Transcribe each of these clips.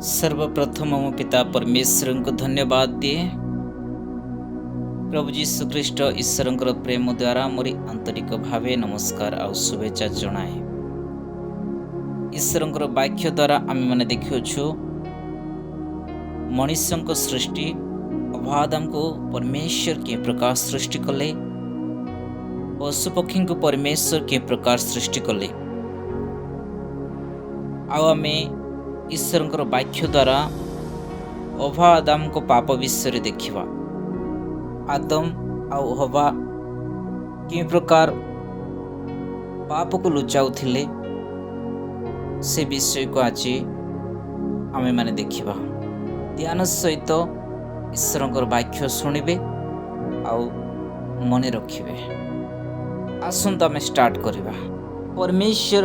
सर्वप्रथम मो पिता परमेश्वर को धन्यवाद दिए। प्रभु जीशु ख्रीष्ट ईश्वर प्रेम द्वारा मोरी आंतरिक भावे नमस्कार आ शुभेच्छा जनाए। ईश्वर वाक्य द्वारा आम मैंने देखु मनुष्य सृष्टि अभादम को परमेश्वर के प्रकार सृष्टि कले, पशुपक्षी को परमेश्वर के प्रकार सृष्टि कले। आमे ईश्वर वाक्य द्वारा अभा आदम को पाप विषय देखा। आदम आउ हवा कि प्रकार पाप को लुचाउथिले से विषय को आज आमे माने देखिबा। ध्यान सहित ईश्वर वाक्य शुणिबे आउ मने रखिबे। आसंत आमे स्टार्ट करिबा। परमेश्वर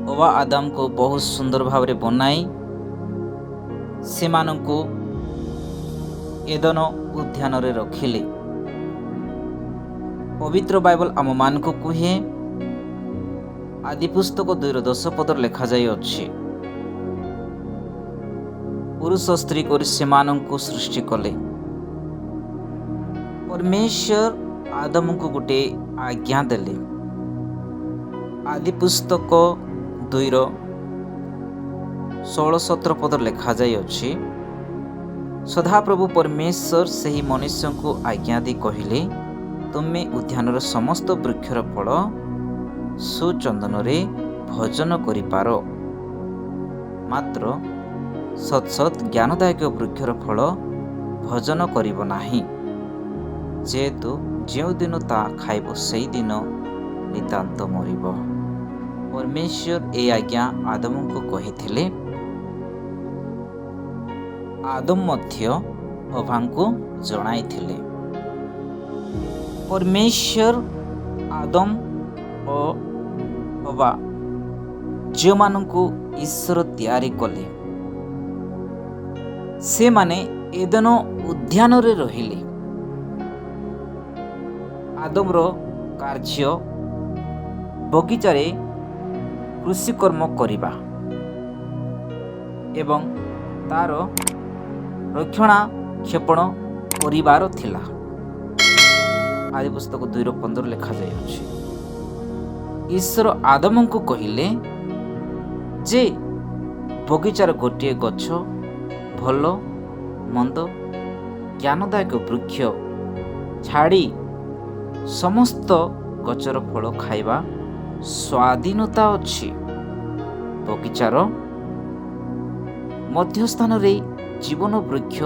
हवा आदम को बहुत सुंदर भाव रे बनाई से माननको एदन उद्यान रे रखिले। पवित्र बाइबल आम मान को कहे आदि पुस्तक 2:10 पदर लिखा जाय अछि, पुरुष स्त्री को से माननको सृष्टि कले। परमेश्वर आदम को गोटे आज्ञा देले। आदि पुस्तक 2:16-17 पदर लिखा जाय अछि, सदाप्रभु परमेश्वर से ही मनुष्य को आज्ञा दी कहले, तुमे उद्यानर समस्त वृक्षर फल सुचंदन रे भोजन करिपार, मात्र सत सत ज्ञानदायक वृक्षर फल भोजन करिब नाही, जेहेतु जो दिन ता खाइब से दिन नितांत मरिब। परमेश्वर ए आज्ञा आदम को कहिथिले। आदम मध्य अभा को जणाइथिले। परमेश्वर आदम और अभा जो माननको ईश्वर तैयारी कले, से माने एदन उद्यान रे रहिले। आदम रो कार्य बगीचारे कृषि कर्म करिबा एवं तार रक्षणाक्षेपण करिबार थिला। आदि पुस्तक 2:15 लिखा जाय अछि। ईश्वर आदम को कहिले जे बगीचार गोटे गछ भल मंद ज्ञानदायक वृक्ष छाड़ी समस्त गचर फल खाइबा स्वाधीनता अछि। बगीचार मध्यस्थान रे जीवन वृक्ष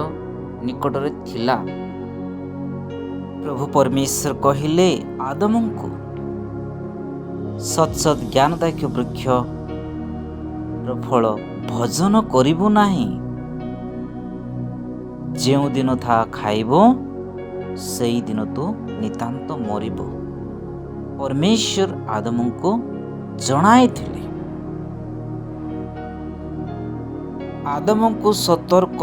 निकट रे थिला। प्रभु परमेश्वर कहिले आदम को सत सत ज्ञानदायक वृक्ष रो फल भोजन करिबो नाही, जेउ दिन था खाइबो सेई दिन तो नितांत मरिबो। परमेश्वर आदम को जणाइथिले। आदम को सतर्क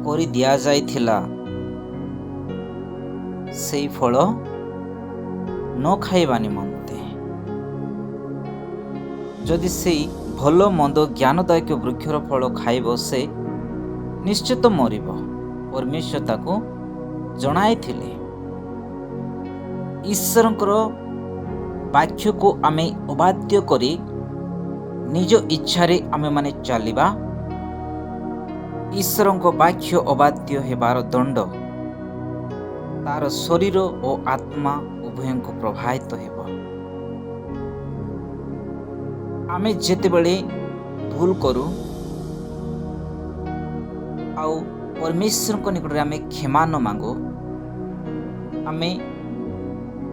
करि दिया जाइथिला, सेई फल न खाइबा निमंते। जदि सेई भल मंद ज्ञानदायक वृक्षर फल खाइब से निश्चित मरिब। परमेश्वर ताको जणाइथिले। ईश्वरंकर वाक्य को आमे अबाध्य करी निज इच्छारे आमे माने चलिबा। ईश्वरंक वाक्य अबाध्य हेबार दंड तार शरीर और आत्मा उभय को प्रभावित हेब। आमे जेतेबेले भूल करू आउ परमेश्वर को निकट आमे क्षमा न मांगो, आमे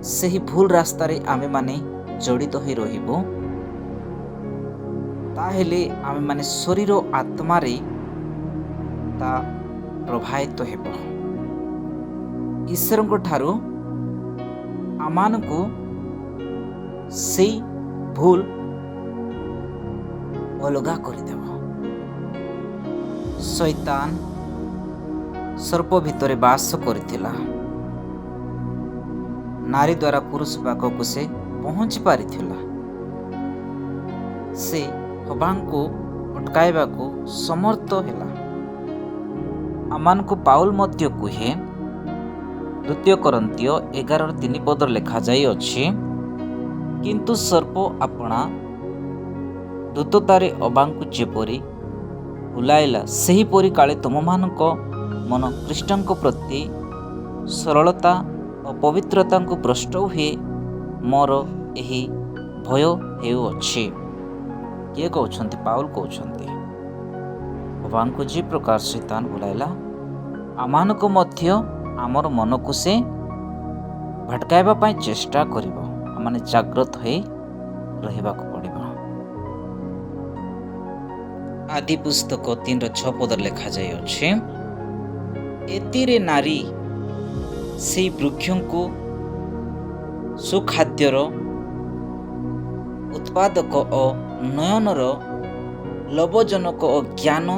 सही भूल रास्ता रे आमे माने जड़ित हो रहिबो, ताहेले आमे माने शरीर आत्मा रे ता प्रभावित हेबो। ईश्वर को ठारू आमान को सही भूल अलगा कर देबो। शैतान सर्प भितरे बास करथिला। नारी द्वारा पुरुष पाखक से पहुंच पारिथिला। से हवा को ଅଟକାଇବାକୁ ସମର୍ଥ ହେଲା। ଆମମାନଙ୍କୁ ପାଉଲ ମଧ୍ୟ କୁହେ, 2 କରନ୍ଥୀୟ 11:3 ଲେଖାଯାଇଅଛି, କିନ୍ତୁ ସର୍ପ ଆପଣା ଦ୍ରୁତତାରେ ଅବାଙ୍କୁ ଯେପରି ବୁଲାଇଲା, ସେହିପରି କାଳେ ତୁମମାନଙ୍କ ମନ ଖ୍ରୀଷ୍ଟଙ୍କ ପ୍ରତି ସରଳତା ଓ ପବିତ୍ରତାଙ୍କୁ ଭ୍ରଷ୍ଟ ହୁଏ, ମୋର ଏହି ଭୟ ହେଉଅଛି। କିଏ କହୁଛନ୍ତି? ପାଉଲ କହୁଛନ୍ତି। ଅବାଙ୍କୁ ଯେ ପ୍ରକାର ଶୈତାନ ବୁଲାଇଲା, ଆମମାନଙ୍କୁ ମଧ୍ୟ ଆମର ମନକୁ ସେ ଭଟକାଇବା ପାଇଁ ଚେଷ୍ଟା କରିବ। ଆମମାନେ ଜାଗ୍ରତ ହୋଇ ରହିବାକୁ ପଡ଼ିବ। ଆଦି ପୁସ୍ତକ 3:6 ଲେଖାଯାଇଅଛି, ଏଥିରେ ନାରୀ ସେହି ବୃକ୍ଷଙ୍କୁ ସୁଖାଦ୍ୟର ଉତ୍ପାଦକ ଓ ନୟନର ଲୋଭଜନକ ଓ ଜ୍ଞାନ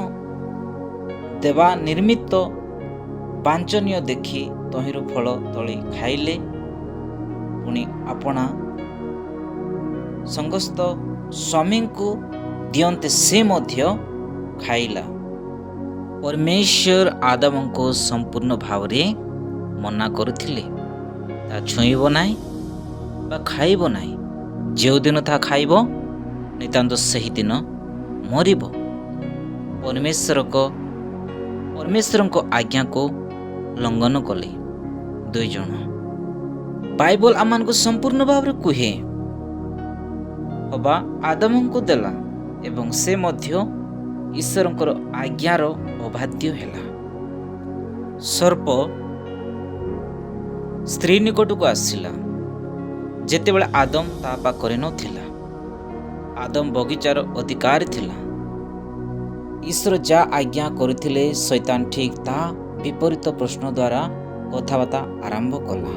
ଦେବା ନିର୍ମିତ ବାଞ୍ଛନୀୟ ଦେଖି ତହିଁରୁ ଫଳ ତୋଳି ଖାଇଲେ, ପୁଣି ଆପଣା ସମସ୍ତ ସ୍ୱାମୀଙ୍କୁ ଦିଅନ୍ତେ ସେ ମଧ୍ୟ ଖାଇଲା। ପରମେଶ୍ୱର ଆଦମଙ୍କୁ ସମ୍ପୂର୍ଣ୍ଣ ଭାବରେ ମନା କରୁଥିଲେ, ତା ଛୁଇଁବ ନାହିଁ ବା ଖାଇବ ନାହିଁ। ଯେଉଁଦିନ ତାହା ଖାଇବ, ନିତାନ୍ତ ସେହିଦିନ ମରିବ। ପରମେଶ୍ୱରଙ୍କ ଆଜ୍ଞାକୁ ଲଙ୍ଘନ କଲେ 2 ଜଣ। ବାଇବଲ ଆମମାନଙ୍କୁ ସମ୍ପୂର୍ଣ୍ଣ ଭାବରେ କୁହେ, ଅବା ଆଦମଙ୍କୁ ଦେଲା ଏବଂ ସେ ମଧ୍ୟ ଈଶ୍ୱରଙ୍କର ଆଜ୍ଞାର ଅବାଧ୍ୟ ହେଲା। ସର୍ପ ସ୍ତ୍ରୀ ନିକଟକୁ ଆସିଲା, ଯେତେବେଳେ ଆଦମ ତା ପାଖରେ ନଥିଲା। ଆଦମ ବଗିଚାର ଅଧିକାରୀ ଥିଲା। ଈଶ୍ୱର ଯାହା ଆଜ୍ଞା କରିଥିଲେ, ଶୈତାନ ଠିକ୍ ତା ବିପରୀତ ପ୍ରଶ୍ନ ଦ୍ୱାରା କଥାବାର୍ତ୍ତା ଆରମ୍ଭ କଲା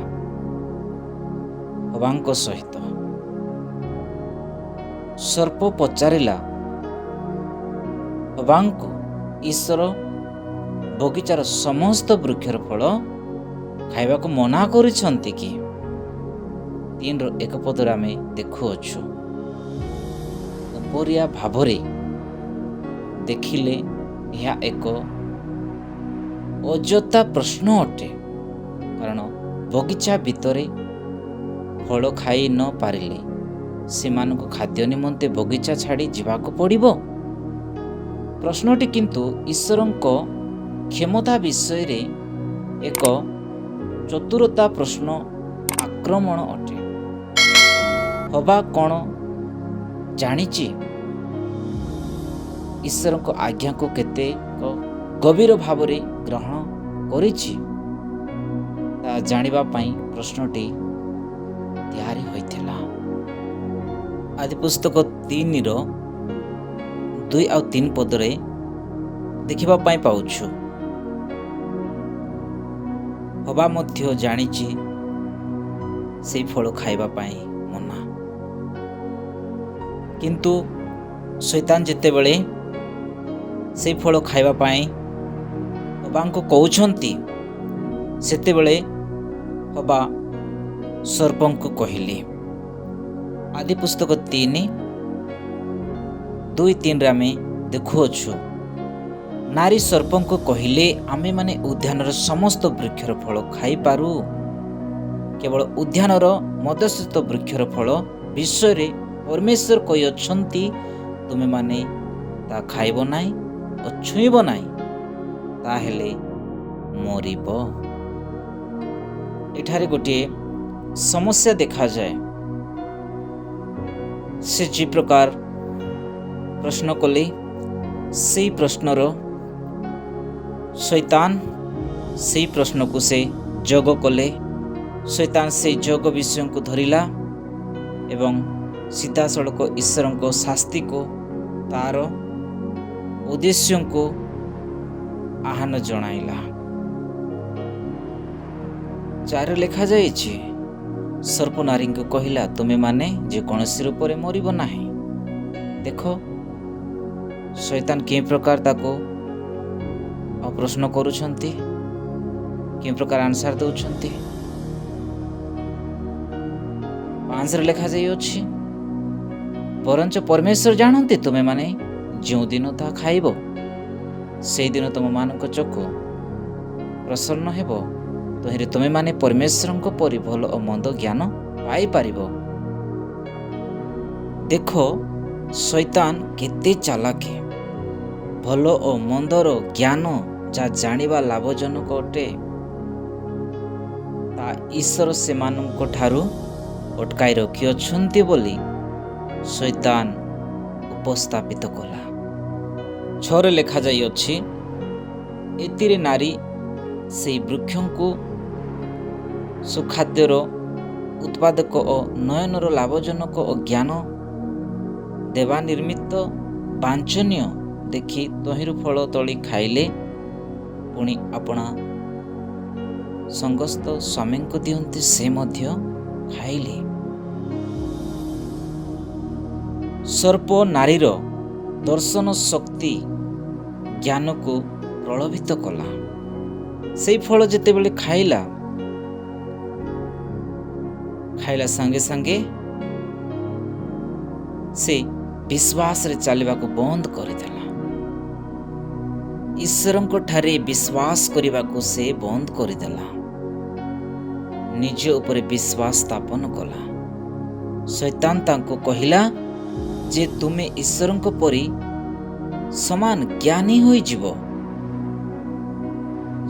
ହବାଙ୍କ ସହିତ। ସର୍ପ ପଚାରିଲା ହବାଙ୍କୁ, ଈଶ୍ୱର ବଗିଚାର ସମସ୍ତ ବୃକ୍ଷର ଫଳ ଖାଇବାକୁ ମନା କରିଛନ୍ତି କି? 3:1 ଆମେ ଦେଖୁଅଛୁ। ଉପରିଆ ଭାବରେ ଦେଖିଲେ ଏହା ଏକ ଅଯଥା ପ୍ରଶ୍ନ ଅଟେ, କାରଣ ବଗିଚା ଭିତରେ ଫଳ ଖାଇ ନ ପାରିଲେ ସେମାନଙ୍କୁ ଖାଦ୍ୟ ନିମନ୍ତେ ବଗିଚା ଛାଡ଼ି ଯିବାକୁ ପଡ଼ିବ। ପ୍ରଶ୍ନଟି କିନ୍ତୁ ଈଶ୍ୱରଙ୍କ କ୍ଷମତା ବିଷୟରେ ଏକ ଚତୁରତା ପ୍ରଶ୍ନ ଆକ୍ରମଣ ଅଟେ। ହବା କ'ଣ ଜାଣିଛି ଈଶ୍ୱରଙ୍କ ଆଜ୍ଞାକୁ କେତେ ଗଭୀର ଭାବରେ ଗ୍ରହଣ କରିଛି, ତା ଜାଣିବା ପାଇଁ ପ୍ରଶ୍ନଟି ତିଆରି ହୋଇଥିଲା। ଆଦି ପୁସ୍ତକ 3:2 ଆଉ 3 ଦେଖିବା ପାଇଁ ପାଉଛୁ। ହବା ମଧ୍ୟ ଜାଣିଛି ସେଇ ଫଳ ଖାଇବା ପାଇଁ ମନା, କିନ୍ତୁ ଶୈତାନ ଯେତେବେଳେ ସେଇ ଫଳ ଖାଇବା ପାଇଁ ହବାଙ୍କୁ କହୁଛନ୍ତି, ସେତେବେଳେ ହବା ସର୍ପଙ୍କୁ କହିଲେ। ଆଦି ପୁସ୍ତକ 3:2-3 ଆମେ ଦେଖୁଅଛୁ, ନାରୀ ସର୍ପଙ୍କୁ କହିଲେ, ଆମେମାନେ ଉଦ୍ୟାନର ସମସ୍ତ ବୃକ୍ଷର ଫଳ ଖାଇପାରୁ, କେବଳ ଉଦ୍ୟାନର ମଦସ୍ଥିତ ବୃକ୍ଷର ଫଳ ବିଷୟରେ ପରମେଶ୍ୱର କହିଅଛନ୍ତି, ତୁମେମାନେ ତା ଖାଇବ ନାହିଁ ଓ ଛୁଇଁବ ନାହିଁ, ତାହେଲେ ମରିବ। ଏଠାରେ ଗୋଟିଏ ସମସ୍ୟା ଦେଖାଯାଏ। ସେ ଯେ ପ୍ରକାର ପ୍ରଶ୍ନ କଲେ, ସେଇ ପ୍ରଶ୍ନର ଶୈତାନ ସେଇ ପ୍ରଶ୍ନକୁ ସେ ଯୋଗ କଲେ। ଶୈତାନ ସେଇ ଯୋଗ ବିଷୟକୁ ଧରିଲା ଏବଂ ସିଧାସଳଖ ଈଶ୍ୱରଙ୍କ ଶାସ୍ତିକୁ, ତାର ଉଦ୍ଦେଶ୍ୟକୁ ଆହ୍ୱାନ ଜଣାଇଲା। 4 ଲେଖାଯାଇଛି, ସର୍ପ ନାରୀଙ୍କୁ କହିଲା, ତୁମେମାନେ ଯେକୌଣସି ରୂପରେ ମରିବ ନାହିଁ। ଦେଖ ଶୈତାନ କେଉଁ ପ୍ରକାର ତାକୁ ପ୍ରଶ୍ନ କରୁଛନ୍ତି, କେଉଁ ପ୍ରକାର ଆନ୍ସର ଦେଉଛନ୍ତି। 5 ଲେଖାଯାଇଅଛି, ବରଞ୍ଚ ପରମେଶ୍ୱର ଜାଣନ୍ତି ତୁମେମାନେ ଯେଉଁଦିନ ତାହା ଖାଇବ, ସେଇଦିନ ତୁମମାନଙ୍କ ଚକ୍ଷୁ ପ୍ରସନ୍ନ ହେବ। ତହିଁରେ ତୁମେମାନେ ପରମେଶ୍ୱରଙ୍କ ପରି ଭଲ ଓ ମନ୍ଦ ଜ୍ଞାନ ପାଇପାରିବ। ଦେଖ, ଶୈତାନ କେତେ ଚାଲାକ। ଭଲ ଓ ମନ୍ଦର ଜ୍ଞାନ ଯାହା ଜାଣିବା ଲାଭଜନକ ଅଟେ, ତା ଈଶ୍ୱର ସେମାନଙ୍କ ଠାରୁ ଅଟକାଇ ରଖିଅଛନ୍ତି ବୋଲି ଶୈତାନ ଉପସ୍ଥାପିତ କଲା। 6ରେ ଲେଖାଯାଇଅଛି, ଏଥିରେ ନାରୀ ସେହି ବୃକ୍ଷଙ୍କୁ ସୁଖାଦ୍ୟର ଉତ୍ପାଦକ ଓ ନୟନର ଲାଭଜନକ ଓ ଜ୍ଞାନ ଦେବା ନିର୍ମିତ ବାଞ୍ଛନୀୟ ଦେଖି ତହିଁରୁ ଫଳ ତୋଳି ଖାଇଲେ, ପୁଣି ଆପଣା ସଙ୍ଗସ୍ଥ ସ୍ୱାମୀଙ୍କୁ ଦିଅନ୍ତି, ସେ ମଧ୍ୟ ଖାଇଲେ। ସର୍ପ ନାରୀର ଦର୍ଶନ ଶକ୍ତି ଜ୍ଞାନକୁ ପ୍ରଲୋଭିତ କଲା। ସେଇ ଫଳ ଯେତେବେଳେ ଖାଇଲା ସାଙ୍ଗେ ସାଙ୍ଗେ ସେ ବିଶ୍ୱାସରେ ଚାଲିବାକୁ ବନ୍ଦ କରିଦେଲା। ଈଶ୍ୱରଙ୍କ ଠାରେ ବିଶ୍ୱାସ କରିବାକୁ ସେ ବନ୍ଦ କରିଦେଲା। ନିଜ ଉପରେ ବିଶ୍ୱାସ ସ୍ଥାପନ କଲା। ଶୈତାନ ତାଙ୍କୁ କହିଲା ଯେ ତୁମେ ଈଶ୍ୱରଙ୍କ ପରି ସମାନ ଜ୍ଞାନୀ ହୋଇଯିବ।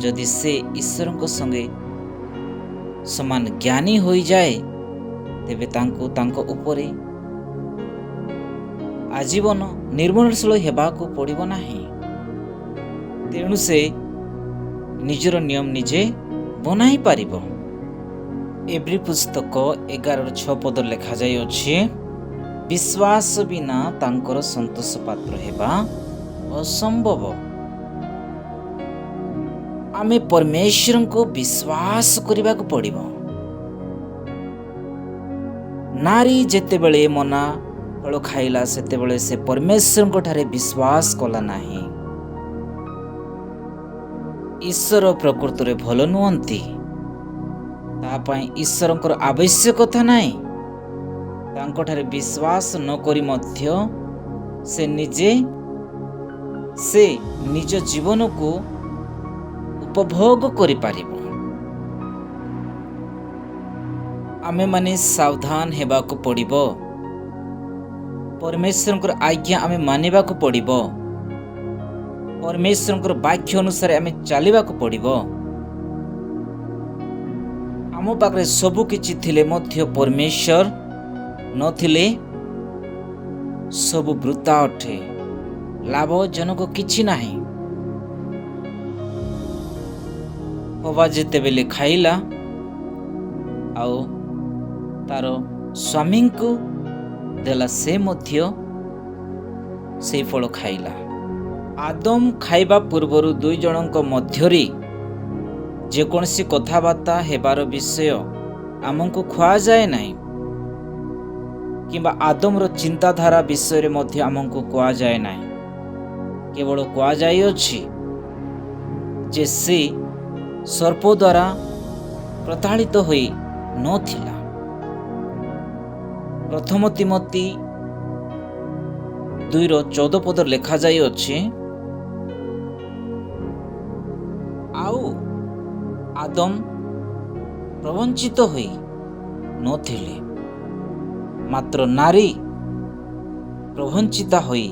ଯଦି ସେ ଈଶ୍ୱରଙ୍କ ସଙ୍ଗେ ସମାନ ଜ୍ଞାନୀ ହୋଇଯାଏ, ତେବେ ତାଙ୍କୁ ତାଙ୍କ ଉପରେ ଆଜୀବନ ନିର୍ଭରଶୀଳ ହେବାକୁ ପଡ଼ିବ ନାହିଁ। ତେଣୁ ସେ ନିଜର ନିୟମ ନିଜେ ବନାଇ ପାରିବ। ଏବ୍ରୀ ପୁସ୍ତକ 11:6 ଲେଖାଯାଇଅଛି, ବିଶ୍ୱାସ ବିନା ତାଙ୍କର ସନ୍ତୋଷ ପାତ୍ର ହେବା ଅସମ୍ଭବ। ଆମେ ପରମେଶ୍ୱରଙ୍କୁ ବିଶ୍ୱାସ କରିବାକୁ ପଡ଼ିବ। ନାରୀ ଯେତେବେଳେ ମନା ଫଳ ଖାଇଲା, ସେତେବେଳେ ସେ ପରମେଶ୍ୱରଙ୍କ ଠାରେ ବିଶ୍ୱାସ କଲା ନାହିଁ। ଈଶ୍ୱର ପ୍ରକୃତରେ ଭଲ ନୁହନ୍ତି, ତା ପାଇଁ ଈଶ୍ୱରଙ୍କର ଆବଶ୍ୟକତା ନାହିଁ। ତାଙ୍କଠାରେ ବିଶ୍ୱାସ ନ କରି ମଧ୍ୟ ସେ ନିଜ ଜୀବନକୁ ଉପଭୋଗ କରିପାରିବ। ଆମେମାନେ ସାବଧାନ ହେବାକୁ ପଡ଼ିବ। ପରମେଶ୍ୱରଙ୍କର ଆଜ୍ଞା ଆମେ ମାନିବାକୁ ପଡ଼ିବ। ପରମେଶ୍ୱରଙ୍କର ବାକ୍ୟ ଅନୁସାରେ ଆମେ ଚାଲିବାକୁ ପଡ଼ିବ। ଆମ ପାଖରେ ସବୁ କିଛି ଥିଲେ ମଧ୍ୟ ପରମେଶ୍ୱର ନଥିଲେ ସବୁ ବୃଥା ଅଟେ, ଲାଭଜନକ କିଛି ନାହିଁ। ହବା ଯେତେବେଳେ ଖାଇଲା ଆଉ ତାର ସ୍ୱାମୀଙ୍କୁ ଦେଲା, ସେ ମଧ୍ୟ ସେଇ ଫଳ ଖାଇଲା। ଆଦମ ଖାଇବା ପୂର୍ବରୁ ଦୁଇ ଜଣଙ୍କ ମଧ୍ୟରେ ଯେକୌଣସି କଥାବାର୍ତ୍ତା ହେବାର ବିଷୟ ଆମକୁ କୁହାଯାଏ ନାହିଁ, କିମ୍ବା ଆଦମର ଚିନ୍ତାଧାରା ବିଷୟରେ ମଧ୍ୟ ଆମକୁ କୁହାଯାଏ ନାହିଁ। କେବଳ କୁହାଯାଇଅଛି ଯେ ସେ ସର୍ପ ଦ୍ୱାରା ପ୍ରତାଡ଼ିତ ହୋଇ ନଥିଲା। ପ୍ରଥମ ତିମୋଥୀ 2:14 ଲେଖାଯାଇଅଛି, ଆଉ ଆଦମ ପ୍ରବଞ୍ଚିତ ହୋଇ ନଥିଲେ, ମାତ୍ର ନାରୀ ପ୍ରବଞ୍ଚିତା ହୋଇ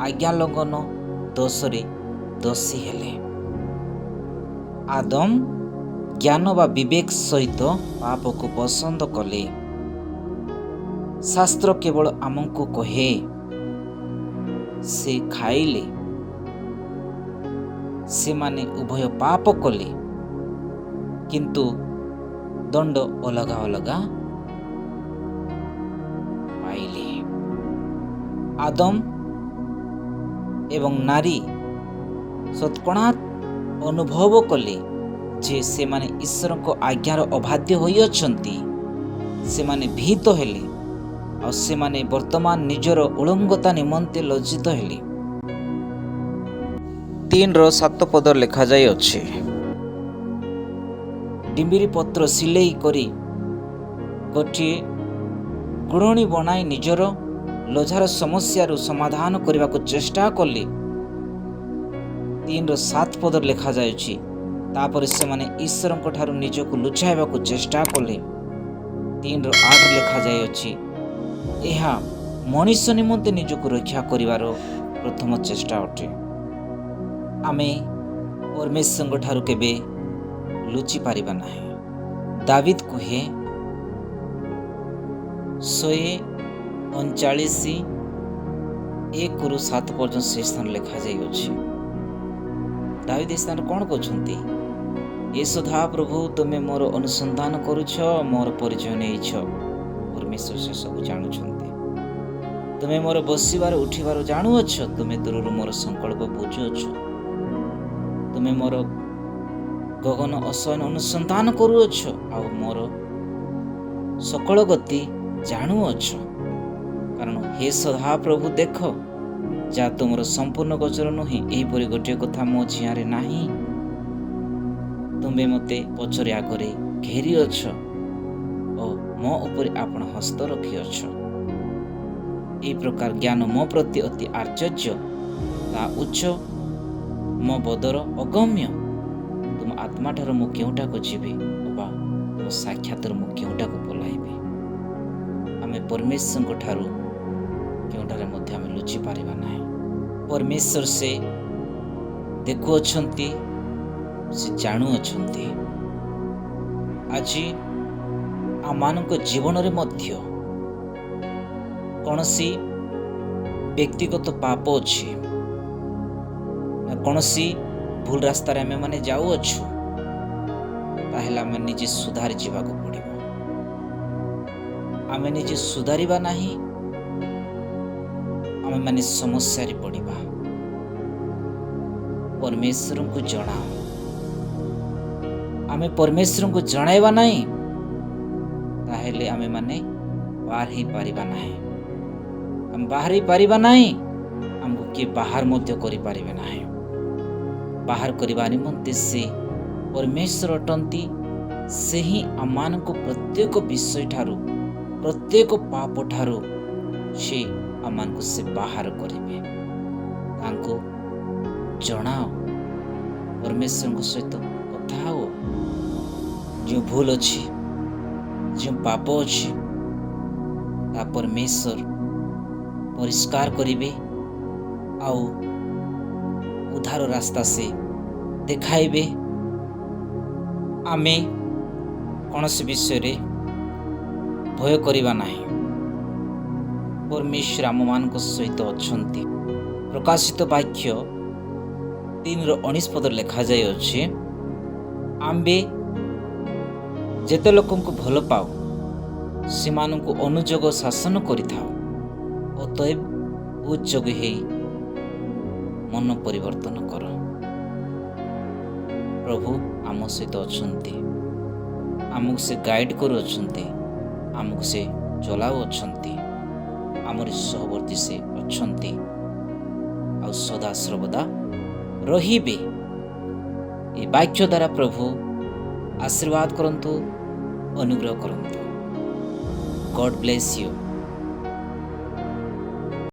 ଆଜ୍ଞା ଲଙ୍ଘନ ଦୋଷରେ ଦୋଷୀ ହେଲେ। ଆଦମ ଜ୍ଞାନ ବା ବିବେକ ସହିତ ପାପକୁ ପସନ୍ଦ କଲେ। ଶାସ୍ତ୍ର କେବଳ ଆମକୁ କହେ, ସେ ଖାଇଲେ ସେମାନେ ଉଭୟ ପାପ କଲେ, କିନ୍ତୁ ଦଣ୍ଡ ଅଲଗା ଅଲଗା ପାଇଲେ। ଆଦମ ଏବଂ ନାରୀ ସତ୍କଣାତ୍ ଅନୁଭବ କଲେ ଯେ ସେମାନେ ଈଶ୍ୱରଙ୍କ ଆଜ୍ଞାର ଅବାଧ୍ୟ ହୋଇଅଛନ୍ତି। ସେମାନେ ଭୀତ ହେଲେ, ଆଉ ସେମାନେ ବର୍ତ୍ତମାନ ନିଜର ଉଳଙ୍ଗତା ନିମନ୍ତେ ଲଜ୍ଜିତ ହେଲେ। 3:7 ଲେଖାଯାଇଅଛି, ଡିମ୍ବିରି ପତ୍ର ସିଲେଇ କରି ଗୋଟିଏ ଗୁଡ଼ଣୀ ବନାଇ ନିଜର ଲଜାର ସମସ୍ୟାରୁ ସମାଧାନ କରିବାକୁ ଚେଷ୍ଟା କଲେ। 3:7 ପଦରେ ଲେଖାଯାଉଛି, ତାପରେ ସେମାନେ ଈଶ୍ୱରଙ୍କ ଠାରୁ ନିଜକୁ ଲୁଚାଇବାକୁ ଚେଷ୍ଟା କଲେ। 3:8 ଲେଖାଯାଇଅଛି, ଏହା ମଣିଷ ନିମନ୍ତେ ନିଜକୁ ରକ୍ଷା କରିବାର ପ୍ରଥମ ଚେଷ୍ଟା ଅଟେ। ଆମେ ପରମେଶ୍ୱରଙ୍କ ଠାରୁ କେବେ ଲୁଚି ପାରିବା ନାହିଁ। ଦାବିଦ କୁହେ 139:1-7 ପର୍ଯ୍ୟନ୍ତ ସେ ସ୍ଥାନ ଲେଖାଯାଇଅଛି। ଦାବିଦ ଏ ସ୍ଥାନରେ କ'ଣ କହୁଛନ୍ତି? ଏ ସଦା ପ୍ରଭୁ ତୁମେ ମୋର ଅନୁସନ୍ଧାନ କରୁଛ, ମୋର ପରିଚୟ ନେଇଛ। ପରମେଶ୍ୱର ସେ ସବୁ ଜାଣୁଛନ୍ତି। ତୁମେ ମୋର ବସିବାର ଉଠିବାର ଜାଣୁଅଛ। ତୁମେ ଦୂରରୁ ମୋର ସଂକଳ୍ପ ବୁଝୁଅଛ। ତୁମେ ମୋର ଗଗନ ଅଶୟନ ଅନୁସନ୍ଧାନ କରୁଅଛ, ଆଉ ମୋର ସକଳ ଗତି ଜାଣୁଅଛ। କାରଣ ହେ ସଦା ପ୍ରଭୁ ଦେଖ, ଯାହା ତୁମର ସମ୍ପୂର୍ଣ୍ଣ ଗୋଚର ନୁହେଁ, ଏହିପରି ଗୋଟିଏ କଥା ମୋ ଜିଆରେ ନାହିଁ। ତୁମେ ମୋତେ ପଛରେ ଆଗରେ ଘେରିଅଛ ଓ ମୋ ଉପରେ ଆପଣ ହସ୍ତ ରଖିଅଛ। ଏହି ପ୍ରକାର ଜ୍ଞାନ ମୋ ପ୍ରତି ଅତି ଆଶ୍ଚର୍ଯ୍ୟ, ତାହା ଉଚ୍ଚ, ମୋ ବୋଧର ଅଗମ୍ୟ। ତୁମ ଆତ୍ମାଠାରୁ ମୁଁ କେଉଁଟାକୁ ଯିବି, ଅବା ତୁମ ସାକ୍ଷାତରୁ ମୁଁ କେଉଁଟାକୁ ପଳାଇବି? ଆମେ ପରମେଶ୍ୱରଙ୍କ ଠାରୁ କେଉଁଠାରେ ମଧ୍ୟ ଆମେ ଲୁଚି ପାରିବା ନାହିଁ। ପରମେଶ୍ୱର ସେ ଦେଖୁଅଛନ୍ତି, ସେ ଜାଣୁଅଛନ୍ତି। ଆଜି ଆମମାନଙ୍କ ଜୀବନରେ ମଧ୍ୟ କୌଣସି ବ୍ୟକ୍ତିଗତ ପାପ ଅଛି ନା କୌଣସି ଭୁଲ ରାସ୍ତାରେ ଆମେମାନେ ଯାଉଅଛୁ, ତାହେଲେ ଆମେ ନିଜେ ସୁଧାରି ଯିବାକୁ ପଡ଼ିବ। ଆମେ ନିଜେ ସୁଧାରିବା ନାହିଁ, ଆମେମାନେ ସମସ୍ୟାରେ ପଡ଼ିବା। ପରମେଶ୍ୱରଙ୍କୁ ଜଣାଅ। ଆମେ ପରମେଶ୍ୱରଙ୍କୁ ଜଣାଇବା ନାହିଁ, ତାହେଲେ ଆମେମାନେ ବାହାର ହେଇପାରିବା ନାହିଁ। ଆମେ ବାହାର ହେଇପାରିବା ନାହିଁ, ଆମକୁ କିଏ ବାହାର ମଧ୍ୟ କରିପାରିବେ ନାହିଁ। ବାହାର କରିବା ନିମନ୍ତେ ସେ ପରମେଶ୍ୱର ଅଟନ୍ତି। ସେ ହିଁ ଆମମାନଙ୍କୁ ପ୍ରତ୍ୟେକ ବିଷୟ ଠାରୁ, ପ୍ରତ୍ୟେକ ପାପ ଠାରୁ ସେ ଆମମାନଙ୍କୁ ସେ ବାହାର କରିବେ। ତାଙ୍କୁ ଜଣାଅ, ପରମେଶ୍ୱରଙ୍କ ସହିତ କଥା ହୁଅ। ଯେଉଁ ଭୁଲ ଅଛି, ଯେଉଁ ପାପ ଅଛି, ତା ପରମେଶ୍ୱର ପରିଷ୍କାର କରିବେ ଆଉ ଉଦ୍ଧାର ରାସ୍ତା ସେ ଦେଖାଇବେ। ଆମେ କୌଣସି ବିଷୟରେ ଭୟ କରିବା ନାହିଁ। ପରମେଶ୍ୱର ଆମମାନଙ୍କ ସହିତ ଅଛନ୍ତି। ପ୍ରକାଶିତ ବାକ୍ୟ 3:19 ପଦରେ ଲେଖାଯାଇଅଛି, ଆମ୍ଭେ ଯେତେ ଲୋକଙ୍କୁ ଭଲ ପାଉ, ସେମାନଙ୍କୁ ଅନୁଯୋଗ ଶାସନ କରିଥାଉ। ଅତଏବ ଉଦ୍ଯୋଗୀ ହେଇ ମନ ପରିବର୍ତ୍ତନ କର। ପ୍ରଭୁ ଆମ ସହିତ ଅଛନ୍ତି। ଆମକୁ ସେ ଗାଇଡ଼ କରୁଅଛନ୍ତି, ଆମକୁ ସେ ଚଲାଉଅଛନ୍ତି। ଆମରି ସହବର୍ତ୍ତୀ ସେ ଅଛନ୍ତି ଆଉ ସଦାସର୍ବଦା ରହିବେ। ଏ ବାକ୍ୟ ଦ୍ୱାରା ପ୍ରଭୁ ଆଶୀର୍ବାଦ କରନ୍ତୁ, ଅନୁଗ୍ରହ କରନ୍ତୁ। ଗଡ୍ ବ୍ଲେସ୍ ୟୁ।